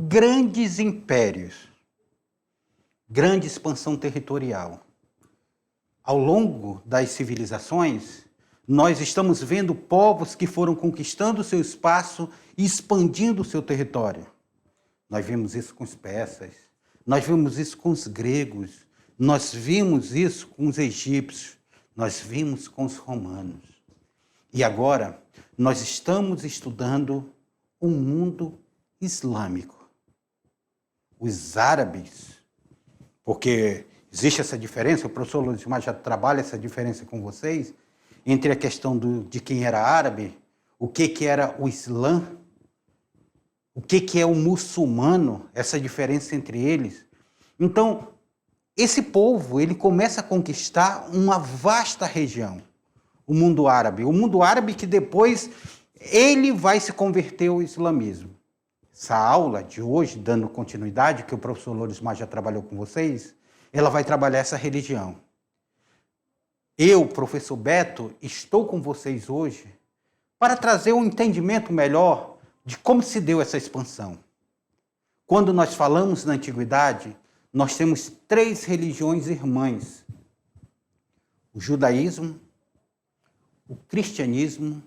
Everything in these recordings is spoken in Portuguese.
grandes impérios, grande expansão territorial. Ao longo das civilizações, nós estamos vendo povos que foram conquistando seu espaço e expandindo o seu território. Nós vimos isso com os persas, nós vimos isso com os gregos, nós vimos isso com os egípcios, nós vimos com os romanos. E agora, nós estamos estudando o mundo islâmico. Os árabes, porque existe essa diferença, o professor Luizmar já trabalha essa diferença com vocês, entre a questão de quem era árabe, o que era o Islã, o que é o muçulmano, essa diferença entre eles. Então, esse povo, ele começa a conquistar uma vasta região, o mundo árabe que depois ele vai se converter ao islamismo. Essa aula de hoje, dando continuidade, que o professor Luizmar já trabalhou com vocês, ela vai trabalhar essa religião. Eu, professor Beto, estou com vocês hoje para trazer um entendimento melhor de como se deu essa expansão. Quando nós falamos na antiguidade, nós temos 3 religiões irmãs: o judaísmo, o cristianismo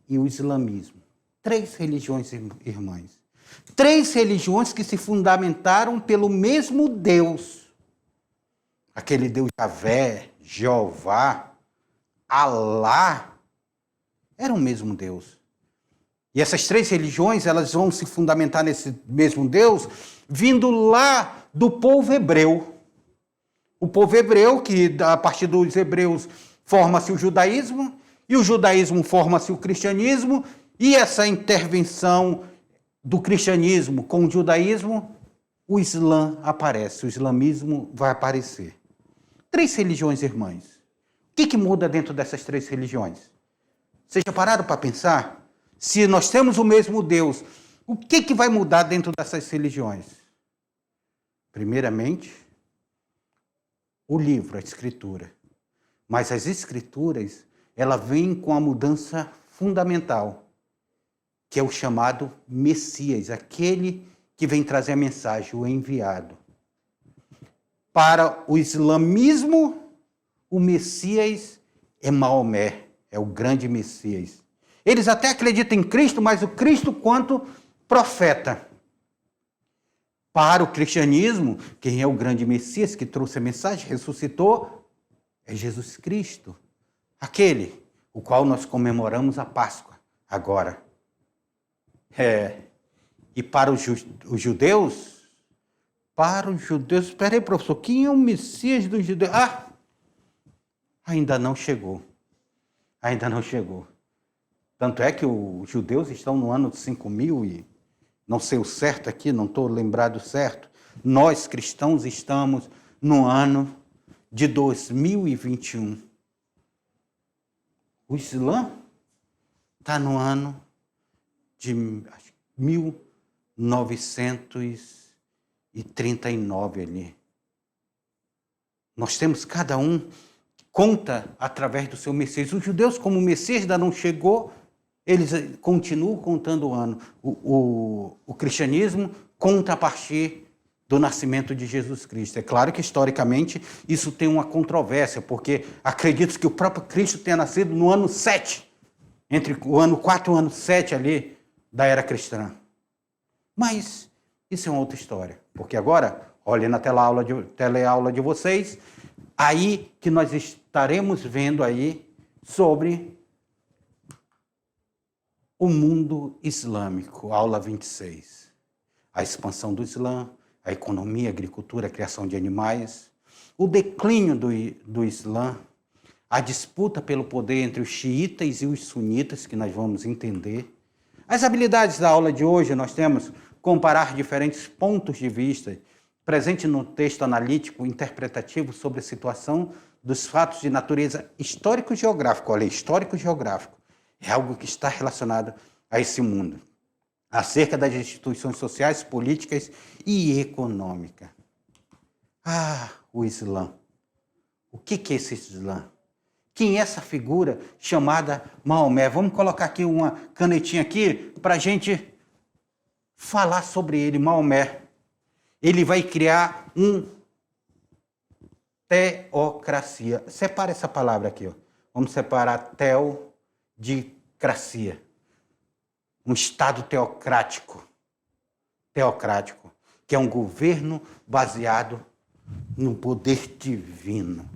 e o islamismo. 3 religiões irmãs. 3 religiões que se fundamentaram pelo mesmo Deus. Aquele Deus Javé, Jeová, Alá, era o mesmo Deus. E essas 3 religiões, elas vão se fundamentar nesse mesmo Deus, vindo lá do povo hebreu. O povo hebreu, que a partir dos hebreus forma-se o judaísmo, e o judaísmo forma-se o cristianismo, e essa intervenção do cristianismo com o judaísmo, o Islã aparece, o islamismo vai aparecer. 3 religiões irmãs. O que muda dentro dessas 3 religiões? Vocês já pararam para pensar? Se nós temos o mesmo Deus, o que vai mudar dentro dessas religiões? Primeiramente, o livro, a escritura. Mas as escrituras, ela vem com a mudança fundamental, que é o chamado Messias, aquele que vem trazer a mensagem, o enviado. Para o islamismo, o Messias é Maomé, é o grande Messias. Eles até acreditam em Cristo, mas o Cristo quanto profeta. Para o cristianismo, quem é o grande Messias que trouxe a mensagem, ressuscitou, é Jesus Cristo. Aquele, o qual nós comemoramos a Páscoa agora. E para os judeus, espera aí, professor, quem é o Messias dos judeus? Ainda não chegou. Tanto é que os judeus estão no ano de 5.000 e não sei o certo aqui, não estou lembrado certo. Nós, cristãos, estamos no ano de 2021. O Islã está no ano de 1939 ali. Nós temos cada um que conta através do seu Messias. Os judeus, como o Messias ainda não chegou, eles continuam contando o ano. O cristianismo conta a partir do nascimento de Jesus Cristo. É claro que, historicamente, isso tem uma controvérsia, porque acredita que o próprio Cristo tenha nascido no ano 7, entre o ano 4 e o ano 7 ali da era cristã. Mas isso é uma outra história, porque agora, olhem na teleaula de vocês, aí que nós estaremos vendo aí sobre o mundo islâmico, aula 26. A expansão do Islã, a economia, a agricultura, a criação de animais, o declínio do Islã, a disputa pelo poder entre os xiitas e os sunitas, que nós vamos entender. As habilidades da aula de hoje, nós temos comparar diferentes pontos de vista, presente no texto analítico interpretativo sobre a situação dos fatos de natureza histórico-geográfico. Olha, histórico-geográfico. É algo que está relacionado a esse mundo. Acerca das instituições sociais, políticas e econômicas. O Islã. O que é esse Islã? Quem é essa figura chamada Maomé? Vamos colocar aqui uma canetinha aqui para a gente falar sobre ele, Maomé. Ele vai criar teocracia. Separa essa palavra aqui, ó. Vamos separar teo de cracia. Um Estado teocrático, que é um governo baseado no poder divino.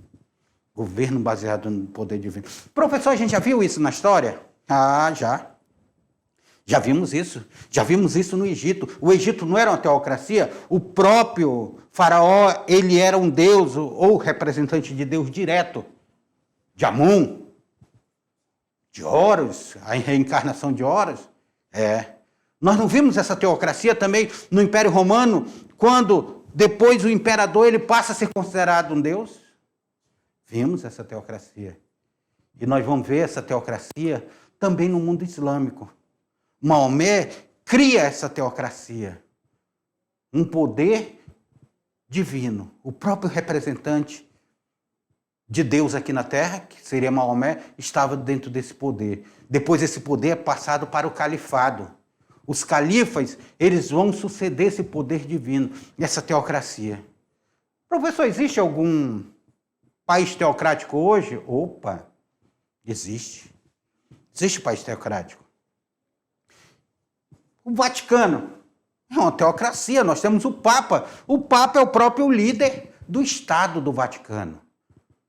Governo baseado no poder divino. Professor, a gente já viu isso na história? Ah, já. Já vimos isso. Já vimos isso no Egito. O Egito não era uma teocracia. O próprio faraó, ele era um deus ou representante de Deus direto. De Amon, de Horus, a reencarnação de Horus. Nós não vimos essa teocracia também no Império Romano, quando depois o imperador ele passa a ser considerado um deus? Vimos essa teocracia. E nós vamos ver essa teocracia também no mundo islâmico. Maomé cria essa teocracia. Um poder divino. O próprio representante de Deus aqui na Terra, que seria Maomé, estava dentro desse poder. Depois esse poder é passado para o califado. Os califas, eles vão suceder esse poder divino, essa teocracia. Professor, existe algum país teocrático hoje? Opa, existe. Existe país teocrático. O Vaticano é uma teocracia, nós temos o Papa. O Papa é o próprio líder do Estado do Vaticano.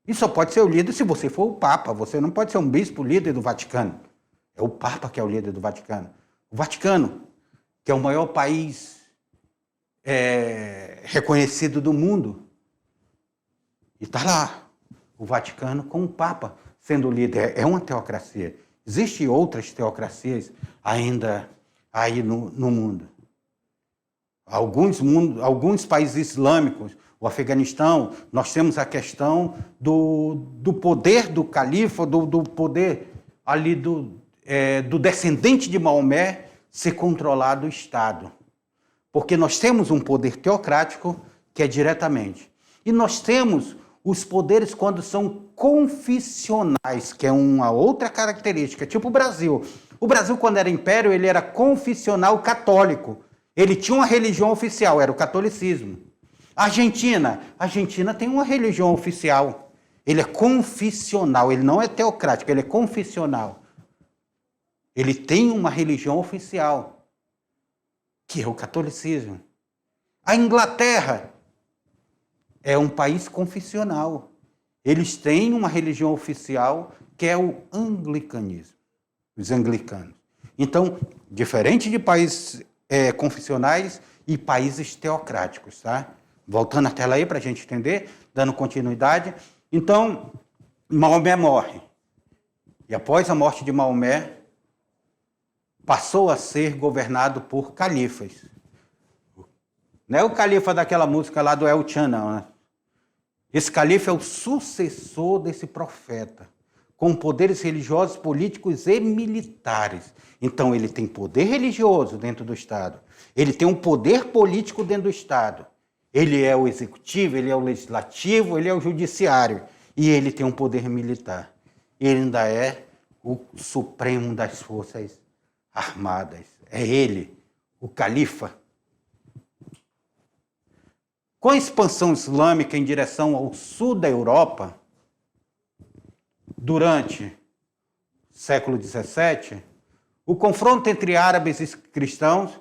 E só pode ser o líder se você for o Papa. Você não pode ser um bispo líder do Vaticano. É o Papa que é o líder do Vaticano. O Vaticano, que é o maior país reconhecido do mundo. E está lá, o Vaticano com o Papa sendo o líder. É uma teocracia. Existem outras teocracias ainda aí no mundo. Alguns países islâmicos, o Afeganistão, nós temos a questão do poder do califa, do poder ali do descendente de Maomé ser controlado o Estado. Porque nós temos um poder teocrático que é diretamente. E nós temos os poderes quando são confissionais, que é uma outra característica, tipo o Brasil. O Brasil, quando era império, ele era confissional católico. Ele tinha uma religião oficial, era o catolicismo. A Argentina tem uma religião oficial. Ele é confissional, ele não é teocrático, ele é confissional. Ele tem uma religião oficial, que é o catolicismo. A Inglaterra é um país confissional. Eles têm uma religião oficial, que é o anglicanismo, os anglicanos. Então, diferente de países confissionais e países teocráticos, tá? Voltando a tela aí para a gente entender, dando continuidade. Então, Maomé morre. E após a morte de Maomé, passou a ser governado por califas. Não é o califa daquela música lá do El Chan, não, né? Esse califa é o sucessor desse profeta, com poderes religiosos, políticos e militares. Então, ele tem poder religioso dentro do Estado. Ele tem um poder político dentro do Estado. Ele é o executivo, ele é o legislativo, ele é o judiciário. E ele tem um poder militar. Ele ainda é o supremo das forças armadas. É ele, o califa. Com a expansão islâmica em direção ao sul da Europa, durante o século XVII, o confronto entre árabes e cristãos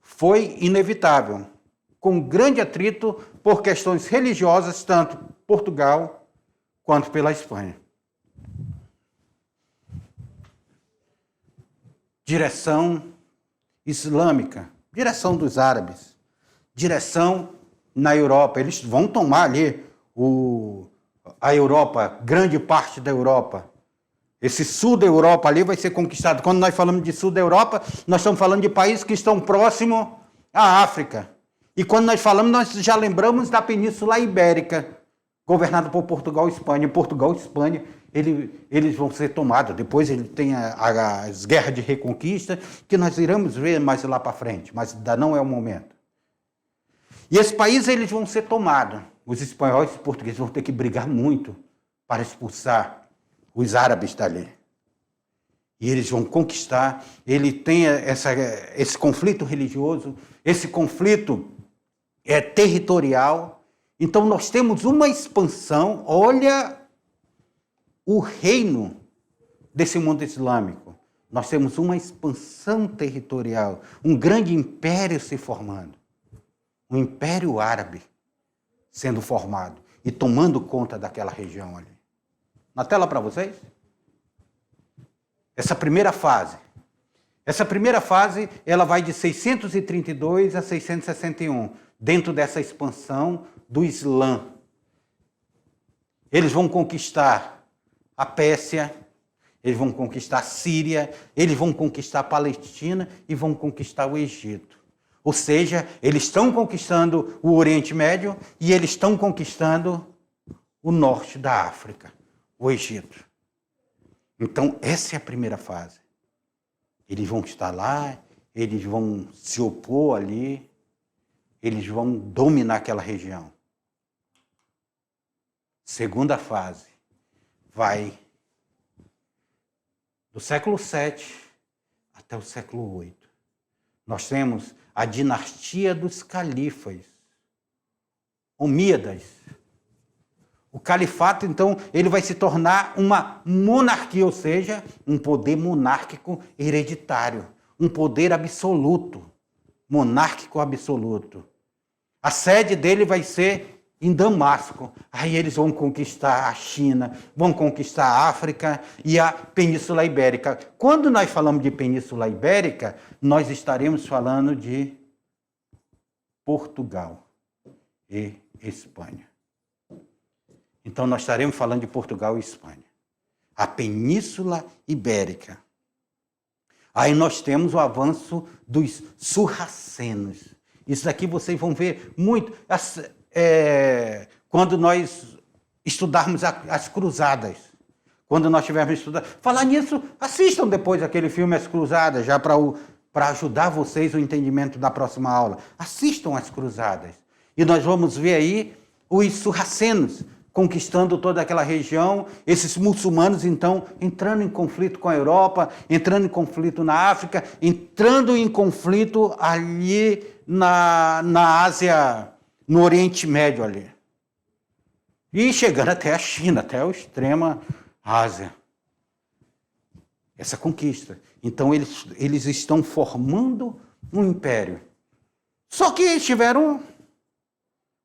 foi inevitável, com grande atrito por questões religiosas, tanto Portugal quanto pela Espanha. Direção islâmica, direção dos árabes, direção na Europa. Eles vão tomar ali a Europa, grande parte da Europa. Esse sul da Europa ali vai ser conquistado. Quando nós falamos de sul da Europa, nós estamos falando de países que estão próximos à África. E quando nós falamos, nós já lembramos da Península Ibérica, governada por Portugal e Espanha. Portugal e Espanha, eles vão ser tomados. Depois ele tem as guerras de reconquista, que nós iremos ver mais lá para frente, mas ainda não é o momento. E esses países eles vão ser tomados. Os espanhóis e os portugueses vão ter que brigar muito para expulsar os árabes dali. e eles vão conquistar. Ele tem esse conflito religioso, esse conflito territorial. Então nós temos uma expansão. Olha o reino desse mundo islâmico. Nós temos uma expansão territorial, um grande império se formando. Um império árabe sendo formado e tomando conta daquela região ali. Na tela para vocês? Essa primeira fase. Essa primeira fase, ela vai de 632 a 661, dentro dessa expansão do Islã. Eles vão conquistar a Pérsia, eles vão conquistar a Síria, eles vão conquistar a Palestina e vão conquistar o Egito. Ou seja, eles estão conquistando o Oriente Médio e eles estão conquistando o norte da África, o Egito. Então, essa é a primeira fase. Eles vão estar lá, eles vão se opor ali, eles vão dominar aquela região. Segunda fase vai do século VII até o século VIII. Nós temos a dinastia dos califas, omíadas. O califato, então, ele vai se tornar uma monarquia, ou seja, um poder monárquico hereditário, um poder absoluto, monárquico absoluto. A sede dele vai ser em Damasco. Aí eles vão conquistar a China, vão conquistar a África e a Península Ibérica. Quando nós falamos de Península Ibérica, nós estaremos falando de Portugal e Espanha. Então, nós estaremos falando de Portugal e Espanha. A Península Ibérica. Aí nós temos o avanço dos sarracenos. Isso aqui vocês vão ver muito quando nós estudarmos as cruzadas. Quando nós tivermos estudado. Falar nisso, assistam depois aquele filme As Cruzadas, já para ajudar vocês no entendimento da próxima aula. Assistam as cruzadas. E nós vamos ver aí os sarracenos conquistando toda aquela região, esses muçulmanos, então, entrando em conflito com a Europa, entrando em conflito na África, entrando em conflito ali na Ásia, no Oriente Médio ali. E chegando até a China, até a extrema Ásia. Essa conquista. Então, eles estão formando um império. Só que eles tiveram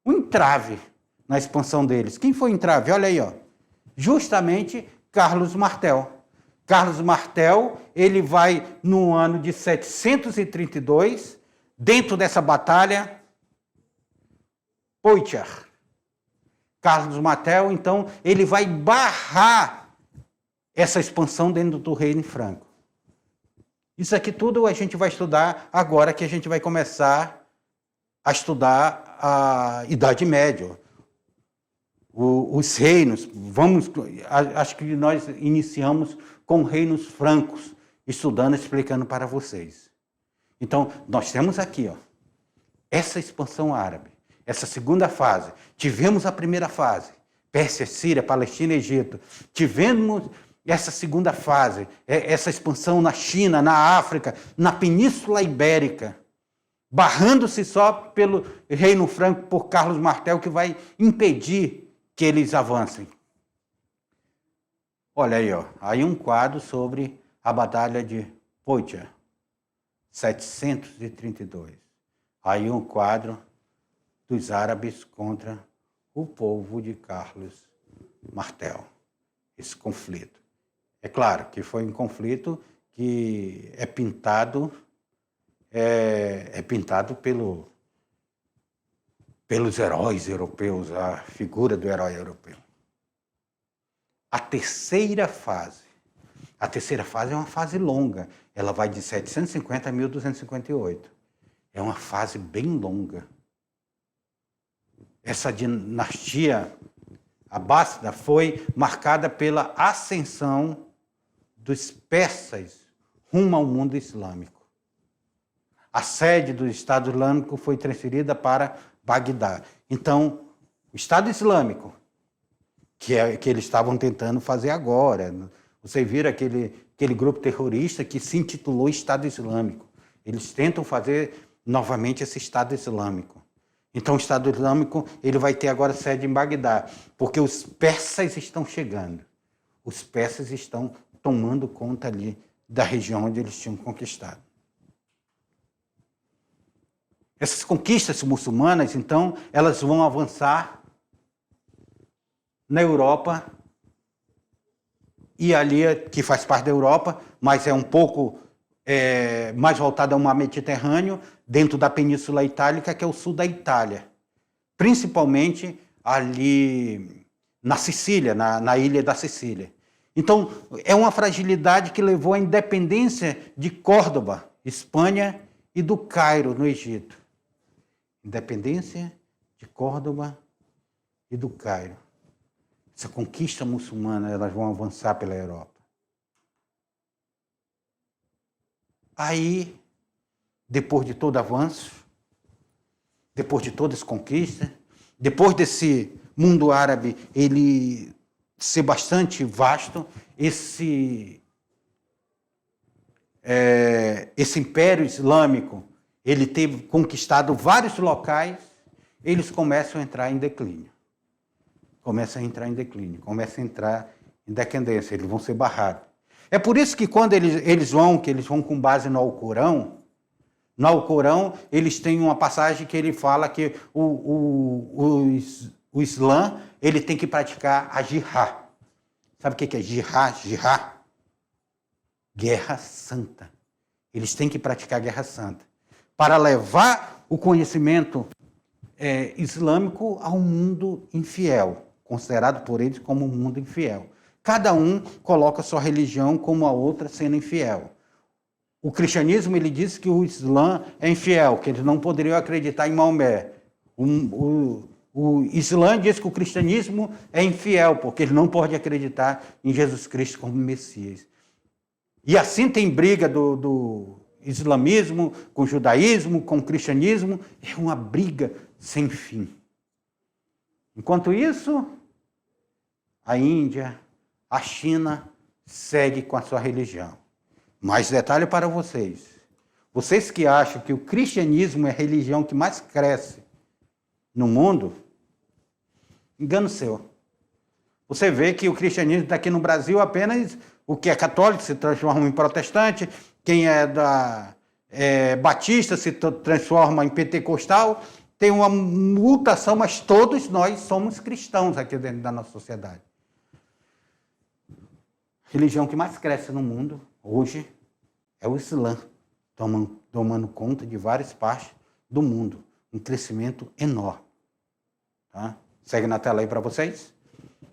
um entrave na expansão deles. Quem foi o entrave? Olha aí, ó. Justamente Carlos Martel. Carlos Martel, ele vai no ano de 732, dentro dessa batalha, Poitiers. Carlos Martel, então, ele vai barrar essa expansão dentro do reino franco. Isso aqui tudo a gente vai estudar agora que a gente vai começar a estudar a Idade Média. Os reinos, acho que nós iniciamos com reinos francos, estudando, explicando para vocês. Então, nós temos aqui, ó, essa expansão árabe, essa segunda fase. Tivemos a primeira fase, Pérsia, Síria, Palestina, Egito. Tivemos essa segunda fase, essa expansão na China, na África, na Península Ibérica, barrando-se só pelo reino franco, por Carlos Martel, que vai impedir que eles avancem. Olha aí, ó, aí um quadro sobre a Batalha de Poitiers, 732. Aí um quadro dos árabes contra o povo de Carlos Martel. Esse conflito. É claro que foi um conflito que é pintado pelos heróis europeus, a figura do herói europeu. A terceira fase é uma fase longa. Ela vai de 750 a 1258. É uma fase bem longa. Essa dinastia abássida foi marcada pela ascensão dos persas rumo ao mundo islâmico. A sede do Estado Islâmico foi transferida para Bagdá. Então, o Estado Islâmico, que eles estavam tentando fazer agora. Vocês viram aquele aquele grupo terrorista que se intitulou Estado Islâmico. Eles tentam fazer novamente esse Estado Islâmico. Então, o Estado Islâmico ele vai ter agora sede em Bagdá, porque os persas estão chegando. Os persas estão tomando conta ali da região onde eles tinham conquistado. Essas conquistas muçulmanas, então, elas vão avançar na Europa, e ali, que faz parte da Europa, mas é um pouco mais voltada ao mar Mediterrâneo, dentro da Península Itálica, que é o sul da Itália. Principalmente ali na Sicília, na ilha da Sicília. Então, é uma fragilidade que levou à independência de Córdoba, Espanha, e do Cairo, no Egito. Independência de Córdoba e do Cairo. Essa conquista muçulmana, elas vão avançar pela Europa. Aí, depois de todo avanço, depois de toda essa conquista, depois desse mundo árabe ele ser bastante vasto, esse império islâmico ele teve conquistado vários locais, eles começam a entrar em declínio. Começam a entrar em decadência, eles vão ser barrados. É por isso que quando eles vão com base no Alcorão, eles têm uma passagem que ele fala que o Islã ele tem que praticar a jihad. Sabe o que é jihad? Jihad? Guerra santa. Eles têm que praticar a guerra santa para levar o conhecimento islâmico ao mundo infiel, considerado por eles como um mundo infiel. Cada um coloca sua religião como a outra sendo infiel. O cristianismo ele diz que o Islã é infiel, que eles não poderiam acreditar em Maomé. O Islã diz que o cristianismo é infiel, porque ele não pode acreditar em Jesus Cristo como Messias. E assim tem briga do islamismo com o judaísmo, com o cristianismo, é uma briga sem fim. Enquanto isso, a Índia, a China segue com a sua religião. Mais detalhe para vocês. Vocês que acham que o cristianismo é a religião que mais cresce no mundo, engano seu. Você vê que o cristianismo está aqui no Brasil apenas o que é católico se transforma em protestante, quem é batista se transforma em pentecostal, tem uma mutação, mas todos nós somos cristãos aqui dentro da nossa sociedade. A religião que mais cresce no mundo hoje é o Islã, tomando conta de várias partes do mundo. Um crescimento enorme. Tá? Segue na tela aí para vocês.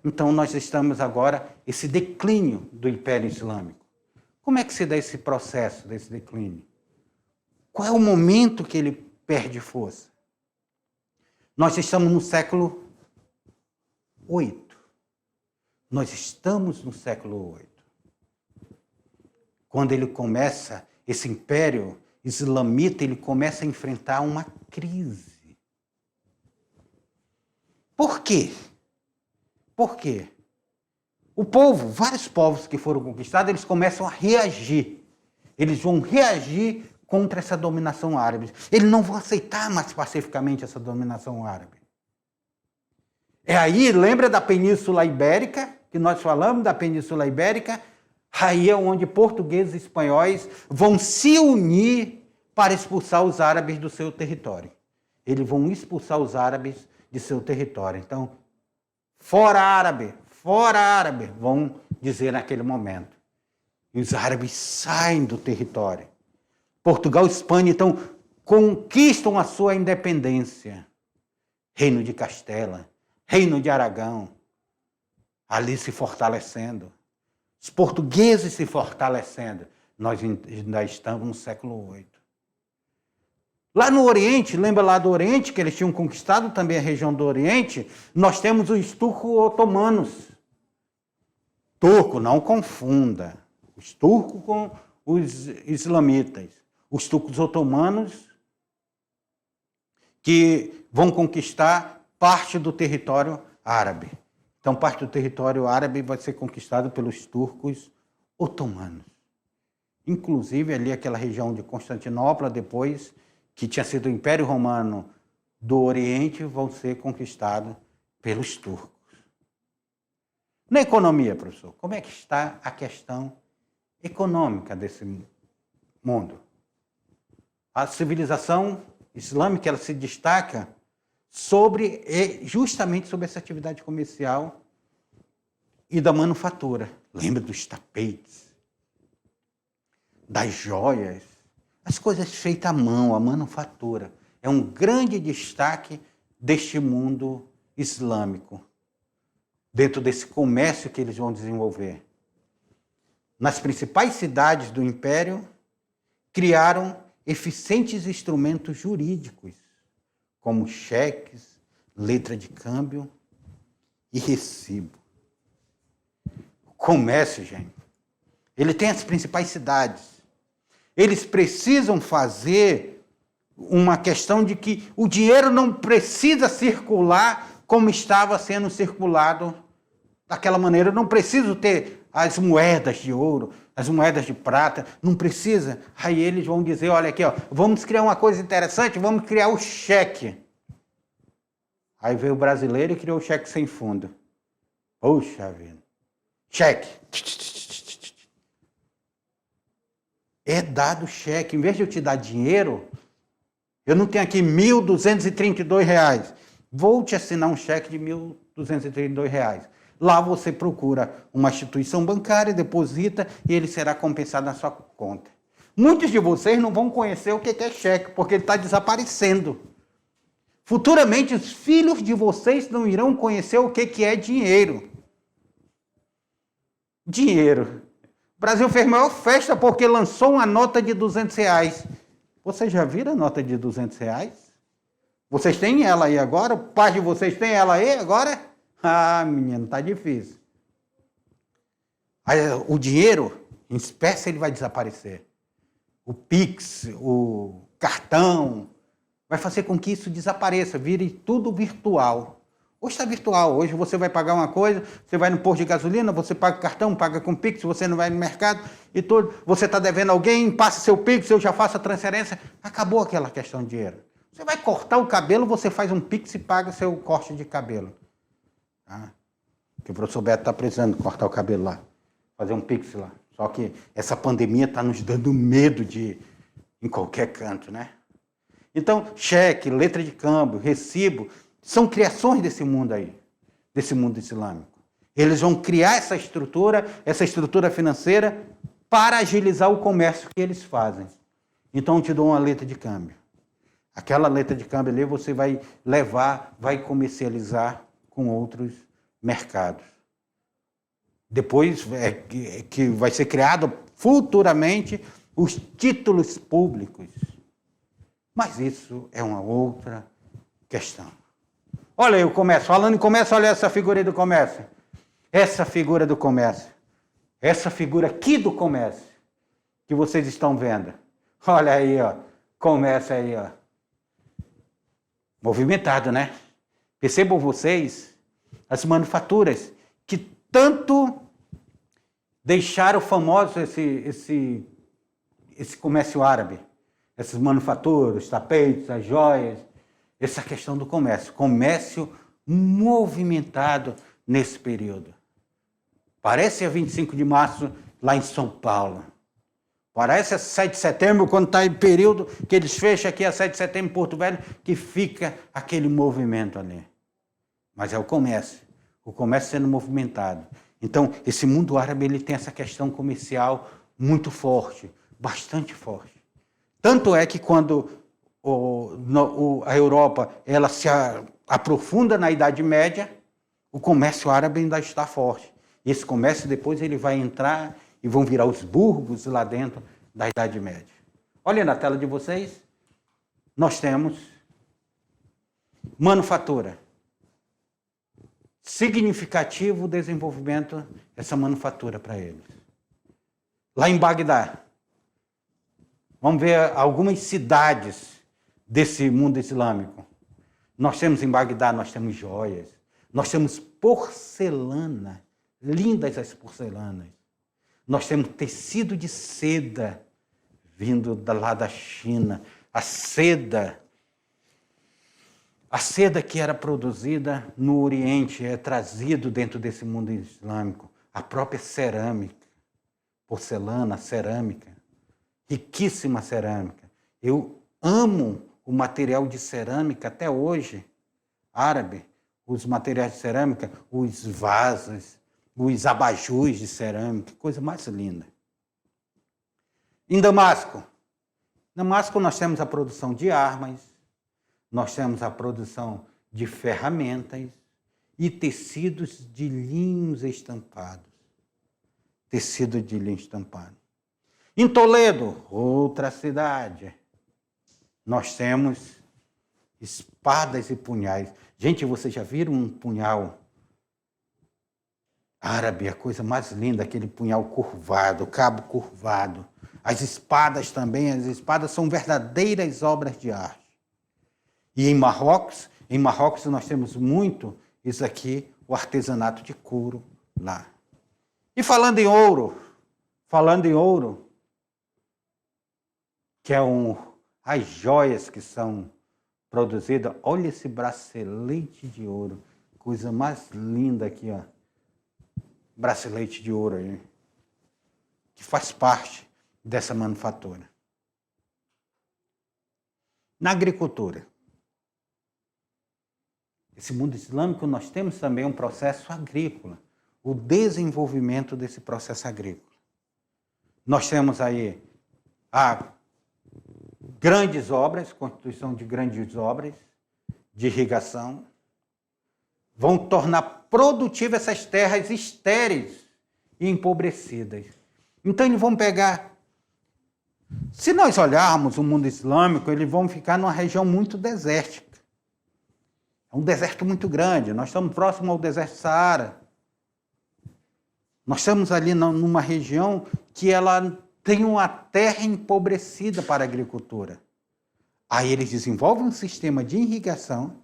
Então, nós estamos agora, esse declínio do Império Islâmico. Como é que se dá esse processo desse declínio? Qual é o momento que ele perde força? Nós estamos no século VIII. Nós estamos no século VIII. Quando ele começa, esse império islamita, ele começa a enfrentar uma crise. Por quê? Por quê? Vários povos que foram conquistados, eles começam a reagir. Eles vão reagir contra essa dominação árabe. Eles não vão aceitar mais pacificamente essa dominação árabe. É aí, lembra da Península Ibérica, que nós falamos da Península Ibérica? Aí é onde portugueses e espanhóis vão se unir para expulsar os árabes do seu território. Eles vão expulsar os árabes de seu território. Então, fora árabe, vão dizer naquele momento. E os árabes saem do território. Portugal e Espanha, então, conquistam a sua independência. Reino de Castela, Reino de Aragão, ali se fortalecendo. Os portugueses se fortalecendo. Nós ainda estamos no século VIII. Lá no Oriente, lembra lá do Oriente, que eles tinham conquistado também a região do Oriente? Nós temos os turco-otomanos. Turco, não confunda. Os turcos com os islamitas. Os turcos otomanos que vão conquistar parte do território árabe. Então, parte do território árabe vai ser conquistado pelos turcos otomanos. inclusive ali aquela região de Constantinopla, depois, que tinha sido o Império Romano do Oriente, vão ser conquistados pelos turcos. Na economia, professor, como é que está a questão econômica desse mundo? A civilização islâmica, ela se destaca justamente sobre essa atividade comercial e da manufatura. Lembra dos tapetes, das joias, as coisas feitas à mão, a manufatura. É um grande destaque deste mundo islâmico, dentro desse comércio que eles vão desenvolver. Nas principais cidades do Império, criaram eficientes instrumentos jurídicos, como cheques, letra de câmbio e recibo. O comércio, gente, ele tem as principais cidades. Eles precisam fazer uma questão de que o dinheiro não precisa circular como estava sendo circulado daquela maneira. Eu não preciso ter as moedas de ouro, as moedas de prata, não precisa. Aí eles vão dizer, olha aqui, ó, vamos criar uma coisa interessante, vamos criar o cheque. Aí veio o brasileiro e criou o cheque sem fundo. Poxa vida. Cheque. É dado cheque. Em vez de eu te dar dinheiro, eu não tenho aqui R$ 1.232. Vou te assinar um cheque de R$ 1.232. Lá você procura uma instituição bancária, deposita e ele será compensado na sua conta. Muitos de vocês não vão conhecer o que é cheque, porque ele está desaparecendo. Futuramente, os filhos de vocês não irão conhecer o que é dinheiro. Dinheiro. O Brasil fez maior festa porque lançou uma nota de R$200. Vocês já viram a nota de R$200? Vocês têm ela aí agora? O pai de vocês tem ela aí agora? Ah, menino, tá difícil. Aí, o dinheiro, em espécie, ele vai desaparecer. O Pix, o cartão, vai fazer com que isso desapareça, vire tudo virtual. Hoje está virtual. Hoje você vai pagar uma coisa, você vai no posto de gasolina, você paga cartão, paga com Pix, você não vai no mercado e tudo. Você está devendo alguém, passa seu Pix, eu já faço a transferência. Acabou aquela questão de dinheiro. Você vai cortar o cabelo, você faz um Pix e paga seu corte de cabelo. Ah, que o professor Beto está precisando cortar o cabelo lá, fazer um Pix lá. Só que essa pandemia está nos dando medo de ir em qualquer canto, né? Então, cheque, letra de câmbio, recibo, são criações desse mundo aí, desse mundo islâmico. Eles vão criar essa estrutura financeira para agilizar o comércio que eles fazem. Então, eu te dou uma letra de câmbio. Aquela letra de câmbio ali você vai levar, vai comercializar com outros mercados. Depois que vai ser criado futuramente os títulos públicos. Mas isso é uma outra questão. Olha aí o comércio. Falando em comércio, olha essa figura aí do comércio. Essa figura do comércio. Essa figura aqui do comércio que vocês estão vendo. Olha aí, ó. Comércio aí, ó. Movimentado, né? Percebam vocês as manufaturas que tanto deixaram famoso esse comércio árabe. Essas manufaturas, os tapetes, as joias, essa questão do comércio. Comércio movimentado nesse período. Parece a 25 de março lá em São Paulo. Parece a 7 de setembro, quando está em período que eles fecham aqui a 7 de setembro em Porto Velho, que fica aquele movimento ali. Mas é o comércio sendo movimentado. Então, esse mundo árabe ele tem essa questão comercial muito forte, bastante forte. Tanto é que quando a Europa ela se aprofunda na Idade Média, o comércio árabe ainda está forte. Esse comércio depois ele vai entrar e vão virar os burgos lá dentro da Idade Média. Olha na tela de vocês, nós temos manufatura. Significativo o desenvolvimento dessa manufatura para eles. Lá em Bagdá, vamos ver algumas cidades desse mundo islâmico. Nós temos em Bagdá, nós temos joias, nós temos porcelana, lindas as porcelanas. Nós temos tecido de seda vindo lá da China. A seda que era produzida no Oriente é trazido dentro desse mundo islâmico. A própria cerâmica, porcelana, cerâmica, riquíssima cerâmica. Eu amo o material de cerâmica até hoje, árabe, os materiais de cerâmica, os vasos, os abajus de cerâmica, coisa mais linda. Em Damasco nós temos a produção de armas, nós temos a produção de ferramentas e tecidos de linhos estampados. Tecido de linho estampado. Em Toledo, outra cidade, nós temos espadas e punhais. Gente, vocês já viram um punhal árabe? A coisa mais linda, aquele punhal curvado, cabo curvado. As espadas também, as espadas são verdadeiras obras de arte. E em Marrocos nós temos muito isso aqui, o artesanato de couro lá. E falando em ouro, que é as joias que são produzidas, olha esse bracelete de ouro, coisa mais linda aqui, ó. Bracelete de ouro aí, que faz parte dessa manufatura. Na agricultura, esse mundo islâmico, nós temos também um processo agrícola, o desenvolvimento desse processo agrícola. Nós temos aí grandes obras, constituição de grandes obras de irrigação, vão tornar produtivas essas terras estéreis e empobrecidas. Então eles vão pegar, se nós olharmos o mundo islâmico, eles vão ficar numa região muito desértica. É um deserto muito grande, nós estamos próximos ao deserto do Saara. Nós estamos ali numa região que ela tem uma terra empobrecida para a agricultura. Aí eles desenvolvem um sistema de irrigação.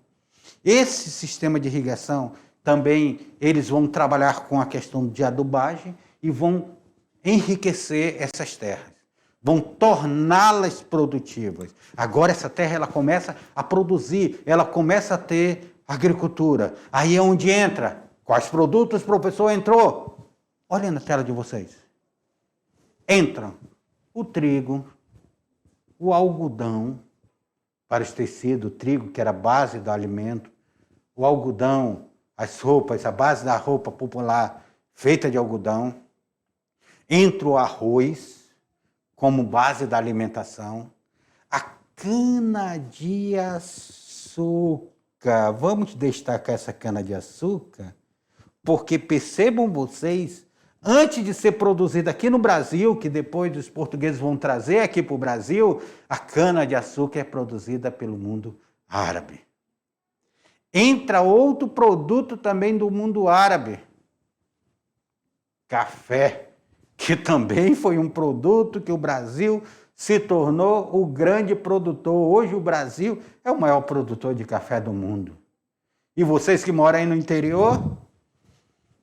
Esse sistema de irrigação também eles vão trabalhar com a questão de adubagem e vão enriquecer essas terras. Vão torná-las produtivas. Agora essa terra ela começa a produzir, ela começa a ter agricultura. Aí é onde entra. Quais produtos o professor entrou? Olha na tela de vocês. Entram o trigo, o algodão, para os tecidos, o trigo, que era a base do alimento, o algodão, as roupas, a base da roupa popular feita de algodão. Entra o arroz, como base da alimentação. A cana-de-açúcar. Vamos destacar essa cana-de-açúcar, porque percebam vocês, antes de ser produzida aqui no Brasil, que depois os portugueses vão trazer aqui para o Brasil, a cana-de-açúcar é produzida pelo mundo árabe. Entra outro produto também do mundo árabe, café, que também foi um produto que o Brasil se tornou o grande produtor. Hoje o Brasil é o maior produtor de café do mundo. E vocês que moram aí no interior...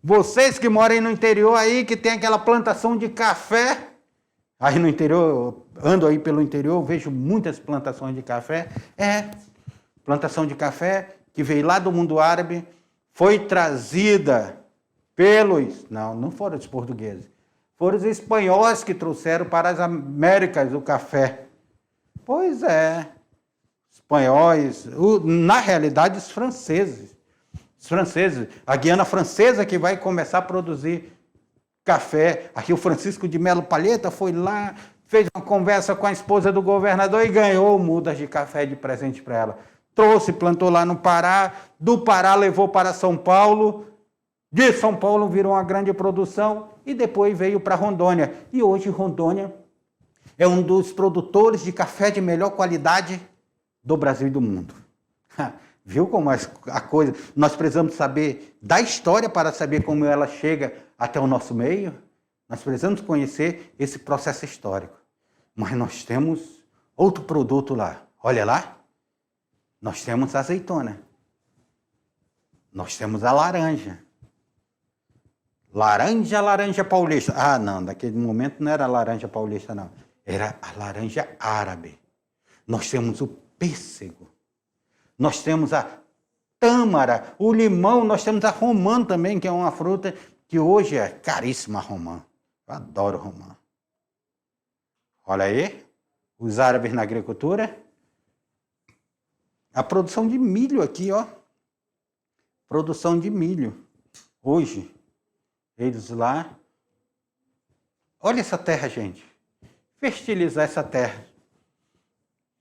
Vocês que moram aí no interior aí, que tem aquela plantação de café, aí no interior, ando aí pelo interior, vejo muitas plantações de café. Plantação de café que veio lá do mundo árabe, foi trazida não foram os portugueses, foram os espanhóis que trouxeram para as Américas o café. Pois é, espanhóis, na realidade os franceses. Os franceses, a Guiana Francesa que vai começar a produzir café. Aqui o Francisco de Melo Palheta foi lá, fez uma conversa com a esposa do governador e ganhou mudas de café de presente para ela. Trouxe, plantou lá no Pará, do Pará levou para São Paulo, de São Paulo virou uma grande produção e depois veio para Rondônia. E hoje Rondônia é um dos produtores de café de melhor qualidade do Brasil e do mundo. Viu como a coisa... Nós precisamos saber da história para saber como ela chega até o nosso meio. Nós precisamos conhecer esse processo histórico. Mas nós temos outro produto lá. Olha lá. Nós temos a azeitona. Nós temos a laranja. Laranja paulista. Ah, não, naquele momento não era laranja paulista, não. Era a laranja árabe. Nós temos o pêssego. Nós temos a tâmara, o limão, nós temos a romã também, que é uma fruta que hoje é caríssima a romã. Eu adoro romã. Olha aí, os árabes na agricultura. A produção de milho aqui, ó. Produção de milho. Hoje, eles lá. Olha essa terra, gente. Fertilizar essa terra.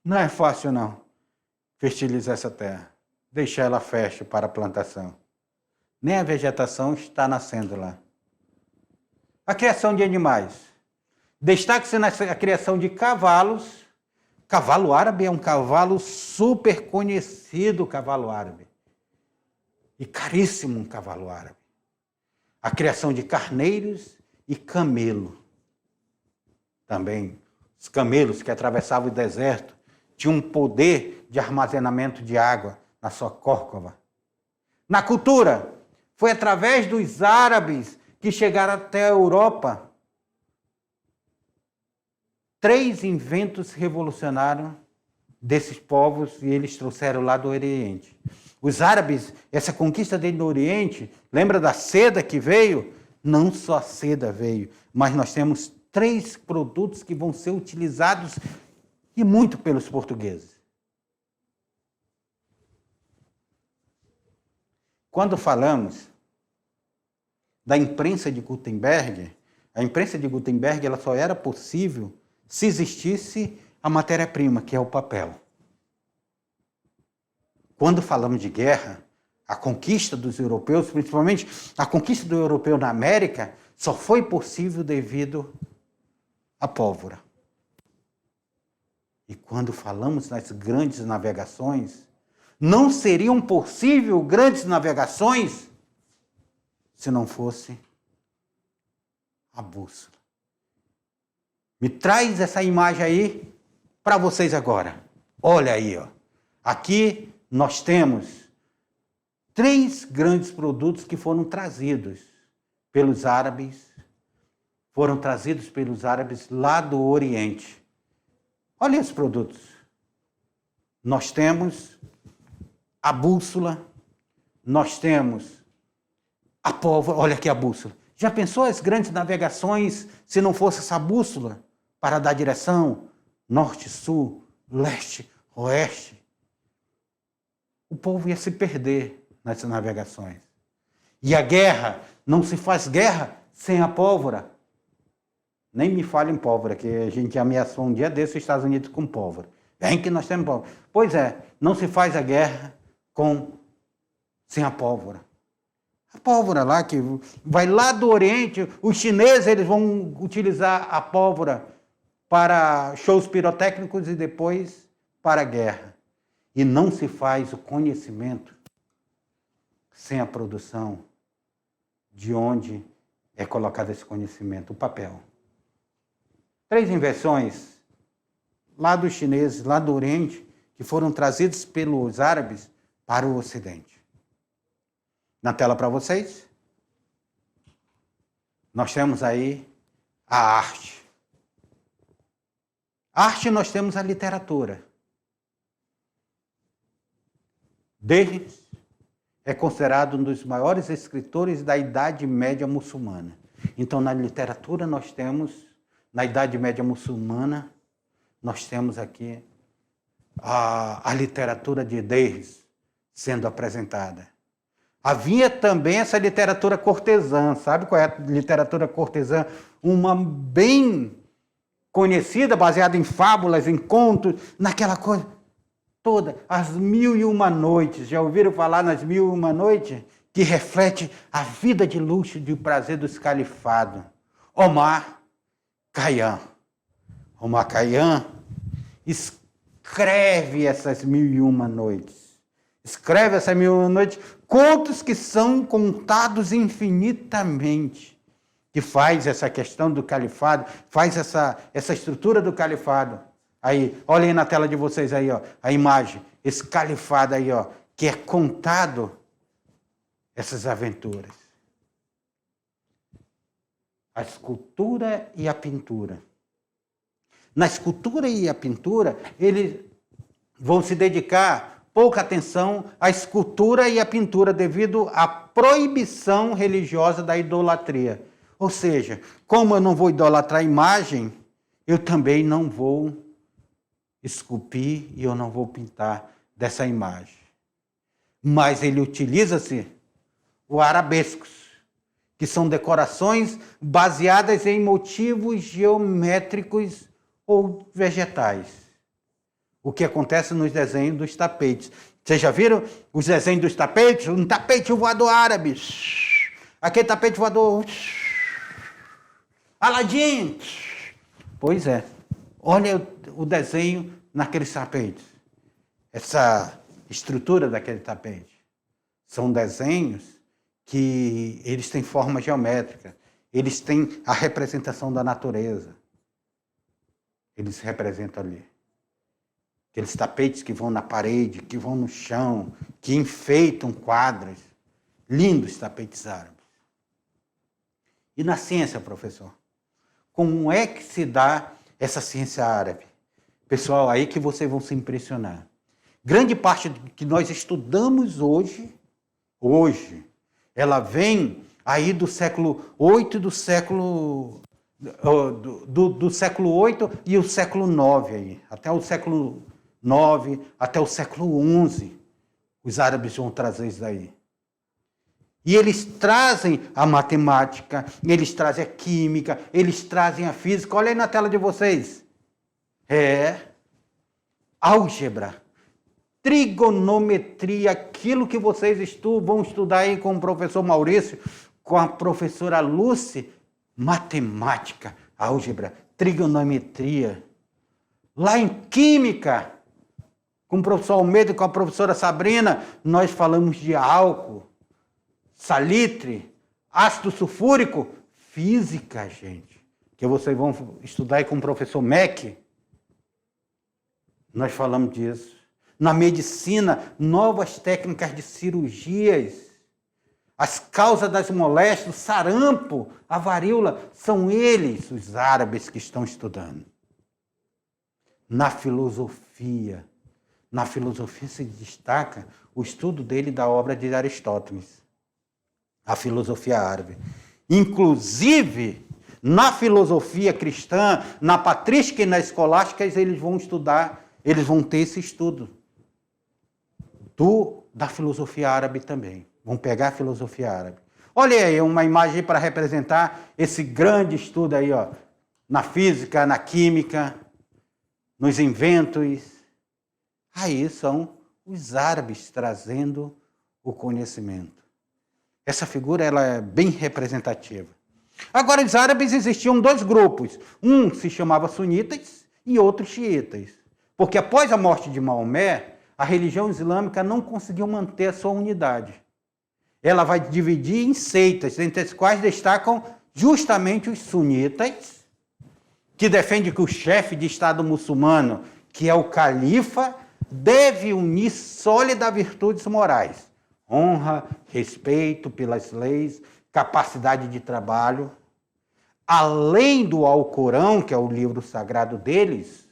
Não é fácil, não. Fertilizar essa terra. Deixar ela fértil para a plantação. Nem a vegetação está nascendo lá. A criação de animais. Destaque-se na criação de cavalos. Cavalo árabe é um cavalo super conhecido, cavalo árabe. E caríssimo um cavalo árabe. A criação de carneiros e camelo. Também os camelos que atravessavam o deserto tinham um poder de armazenamento de água na sua córcova. Na cultura, foi através dos árabes que chegaram até a Europa. 3 inventos revolucionários desses povos e eles trouxeram lá do Oriente. Os árabes, essa conquista dele no Oriente, lembra da seda que veio? Não só a seda veio, mas nós temos 3 produtos que vão ser utilizados e muito pelos portugueses. Quando falamos da imprensa de Gutenberg, a imprensa de Gutenberg ela só era possível se existisse a matéria-prima, que é o papel. Quando falamos de guerra, a conquista dos europeus, principalmente a conquista do europeu na América, só foi possível devido à pólvora. E quando falamos nas grandes navegações, não seriam possíveis grandes navegações se não fosse a bússola. Me traz essa imagem aí para vocês agora. Olha aí, ó. Aqui nós temos 3 grandes produtos que foram trazidos pelos árabes. Foram trazidos pelos árabes lá do Oriente. Olha esses produtos. Nós temos a bússola, nós temos a pólvora. Olha aqui a bússola. Já pensou as grandes navegações se não fosse essa bússola para dar direção? Norte, sul, leste, oeste. O povo ia se perder nessas navegações. E a guerra, não se faz guerra sem a pólvora. Nem me fale em pólvora, que a gente ameaçou um dia desse os Estados Unidos com pólvora. Bem que nós temos pólvora. Pois é, não se faz a guerra sem a pólvora. A pólvora lá, que vai lá do Oriente, os chineses eles vão utilizar a pólvora para shows pirotécnicos e depois para a guerra. E não se faz o conhecimento sem a produção de onde é colocado esse conhecimento, o papel. 3 invenções lá dos chineses, lá do Oriente, que foram trazidos pelos árabes para o Ocidente. Na tela para vocês, nós temos aí a arte. Arte nós temos a literatura. Desde é considerado um dos maiores escritores da Idade Média muçulmana. Então, na literatura nós temos, na Idade Média muçulmana, nós temos aqui a literatura de Delhis sendo apresentada. Havia também essa literatura cortesã. Sabe qual é a literatura cortesã? Uma bem conhecida, baseada em fábulas, em contos, naquela coisa toda. As 1001 Noites. Já ouviram falar nas 1001 Noites? Que reflete a vida de luxo e de prazer dos califados. Omar Khayyam. Omar Khayyam escreve essas 1001 Noites. Escreve essas 1001 Noites, contos que são contados infinitamente, que faz essa questão do califado, faz essa estrutura do califado. Aí, olhem na tela de vocês aí, ó, a imagem, esse califado aí, ó, que é contado essas aventuras. a escultura e a pintura. Na escultura e a pintura, eles vão se dedicar pouca atenção à escultura e à pintura devido à proibição religiosa da idolatria. Ou seja, como eu não vou idolatrar a imagem, eu também não vou esculpir e eu não vou pintar dessa imagem. Mas ele utiliza-se os arabescos, que são decorações baseadas em motivos geométricos ou vegetais. O que acontece nos desenhos dos tapetes. Vocês já viram os desenhos dos tapetes? Um tapete voador árabe. Aquele tapete voador. Aladim. Pois é. Olha o desenho naqueles tapetes. Essa estrutura daquele tapete. São desenhos que eles têm forma geométrica. Eles têm a representação da natureza. Eles representam ali. Aqueles tapetes que vão na parede, que vão no chão, que enfeitam quadros. Lindos tapetes árabes. E na ciência, professor? Como é que se dá essa ciência árabe? Pessoal, aí que vocês vão se impressionar. Grande parte do que nós estudamos hoje, ela vem aí do século VIII, do século VIII e o século IX aí, até o século IX, até o século XI, os árabes vão trazer isso daí. E eles trazem a matemática, eles trazem a química, eles trazem a física. Olha aí na tela de vocês. Álgebra, trigonometria, aquilo que vocês vão estudar aí com o professor Maurício, com a professora Lúcia, matemática, álgebra, trigonometria. Lá em química, com o professor Almeida e com a professora Sabrina, nós falamos de álcool, salitre, ácido sulfúrico, física, gente, que vocês vão estudar aí com o professor Mack. Nós falamos disso. Na medicina, novas técnicas de cirurgias, as causas das moléstias, o sarampo, a varíola, são eles, os árabes, que estão estudando. Na filosofia se destaca o estudo dele da obra de Aristóteles, a filosofia árabe. Inclusive, na filosofia cristã, na patrística e na escolástica, eles vão estudar, eles vão ter esse estudo da filosofia árabe também. Vão pegar a filosofia árabe. Olha aí uma imagem para representar esse grande estudo aí, ó, na física, na química, nos inventos. Aí são os árabes trazendo o conhecimento. Essa figura ela é bem representativa. Agora, os árabes existiam dois grupos. Um se chamava sunitas e outro xiitas. Porque após a morte de Maomé, a religião islâmica não conseguiu manter a sua unidade. Ela vai dividir em seitas, entre as quais destacam justamente os sunitas, que defendem que o chefe de Estado muçulmano, que é o califa, deve unir sólidas virtudes morais. Honra, respeito pelas leis, capacidade de trabalho. Além do Alcorão, que é o livro sagrado deles,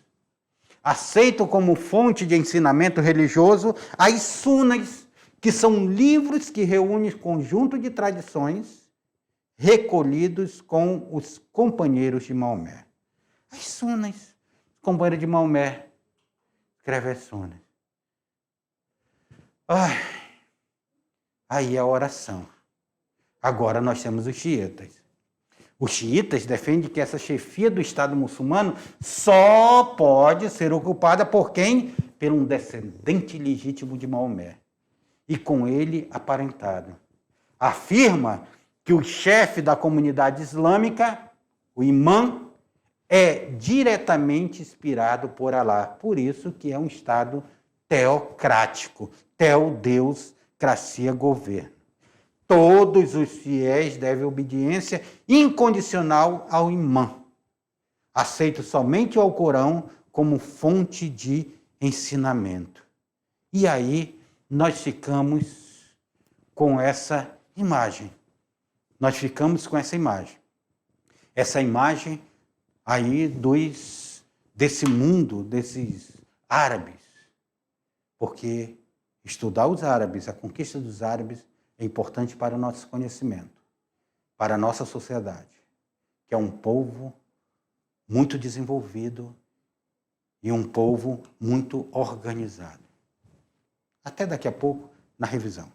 aceitam como fonte de ensinamento religioso as sunas, que são livros que reúnem conjunto de tradições recolhidos com os companheiros de Maomé. As sunas, companheiro de Maomé, escreve as sunas. Aí é a oração. Agora nós temos os xiitas. Os xiitas defendem que essa chefia do Estado muçulmano só pode ser ocupada por quem? Por um descendente legítimo de Maomé. E com ele aparentado. Afirma que o chefe da comunidade islâmica, o imã, é diretamente inspirado por Alá. Por isso que é um Estado teocrático. Teo-Deus, cracia, governo. Todos os fiéis devem obediência incondicional ao imã. Aceito somente o Alcorão como fonte de ensinamento. E aí nós ficamos com essa imagem. essa imagem aí desse mundo, desses árabes. Porque estudar os árabes, a conquista dos árabes, é importante para o nosso conhecimento, para a nossa sociedade, que é um povo muito desenvolvido e um povo muito organizado. Até daqui a pouco, na revisão.